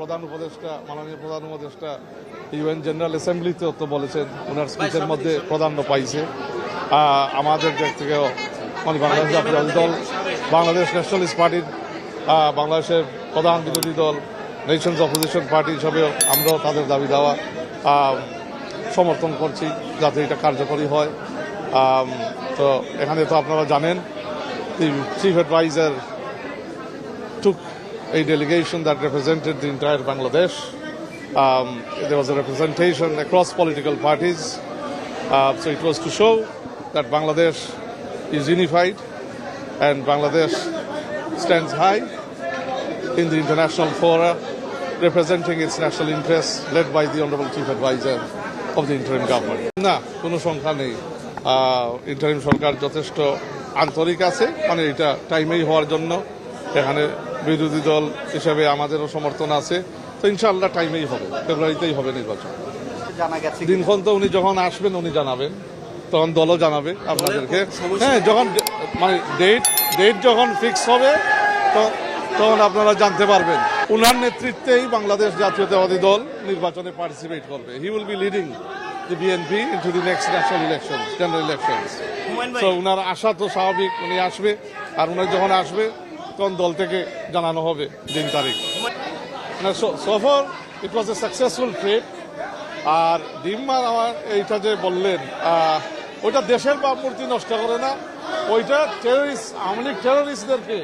প্রধান উপদেষ্টা মাননীয় প্রধান উপদেষ্টা ইউএন জেনারেল অ্যাসেম্বলিতেও তো বলেছেন, ওনার স্পিচের মধ্যে প্রাধান্য পাইছে আমাদের দিক থেকেও মানে বাংলাদেশ জাতীয় দল, বাংলাদেশ ন্যাশনালিস্ট পার্টির, বাংলাদেশের প্রধান বিরোধী দল নেশনস অপোজিশন পার্টি হিসাবেও আমরাও তাদের দাবি দেওয়া সমর্থন করছি যাতে এটা কার্যকরী হয়। তো এখানে তো আপনারা জানেন the chief advisor took a delegation that represented the entire Bangladesh. There was a representation across political parties. So it was to show that Bangladesh is unified and Bangladesh stands high in the international fora, representing its national interests, led by the Honorable Chief Advisor of the interim government. না, কোনো সংখ্যা নেই। Interim সরকার যথেষ্ট আন্তরিক আছে, মানে এটা টাইমেই হওয়ার জন্য এখানে বিরোধী দল হিসেবে আমাদেরও সমর্থন আছে। তো ইনশাআল্লাহ টাইমেই হবে, ফেব্রুয়ারিতেই হবে নির্বাচন। দিনক্ষণ তো উনি যখন আসবেন উনি জানাবেন, তখন দলও জানাবে আপনাদেরকে। হ্যাঁ, যখন মানে ডেট যখন ফিক্স হবে তখন আপনারা জানতে পারবেন। উনার নেতৃত্বেই বাংলাদেশ জাতীয়তাবাদী দল নির্বাচনে পার্টিসিপেট করবে। He will be leading the BNP into the next national elections, general elections. So উনার আশা তো স্বাভাবিক, উনি আসবে, আর উনি যখন আসবে তখন দল থেকে জানানো হবে দিন তারিখ। So far it was a successful trip. আর ডিম্মার আমার এইটা যে বললেন, ওইটা দেশের ভাবমূর্তি নষ্ট করে না, ওইটা টেররিস্ট, আওয়ামী লীগ টেররিস্টদেরকে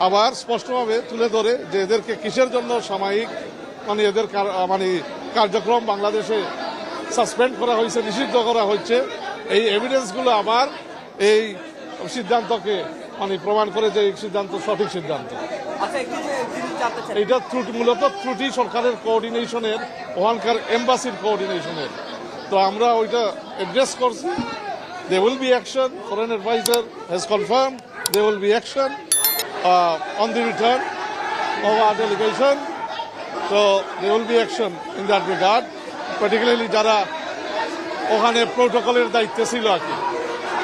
আবার স্পষ্টভাবে তুলে ধরে যে এদেরকে কিসের জন্য সাময়িক মানে এদের মানে কার্যক্রম বাংলাদেশে সাসপেন্ড করা হয়েছে, নিষিদ্ধ করা হচ্ছে। এই এভিডেন্সগুলো আবার এই সিদ্ধান্তকে মানে প্রমাণ করে যে এই সিদ্ধান্ত সঠিক সিদ্ধান্ত। এটা মূলত ত্রুটি সরকারের কোঅর্ডিনেশনের, ওখানকার এম্বাসির কোঅর্ডিনেশনের। তো আমরা ওইটা অ্যাড্রেস করছি। They will be action. Foreign adviser has confirm they will be action on the return of our delegation. So there will be action in that regard, particularly যারা ওখানে প্রোটোকলের দায়িত্বে ছিল আর কি।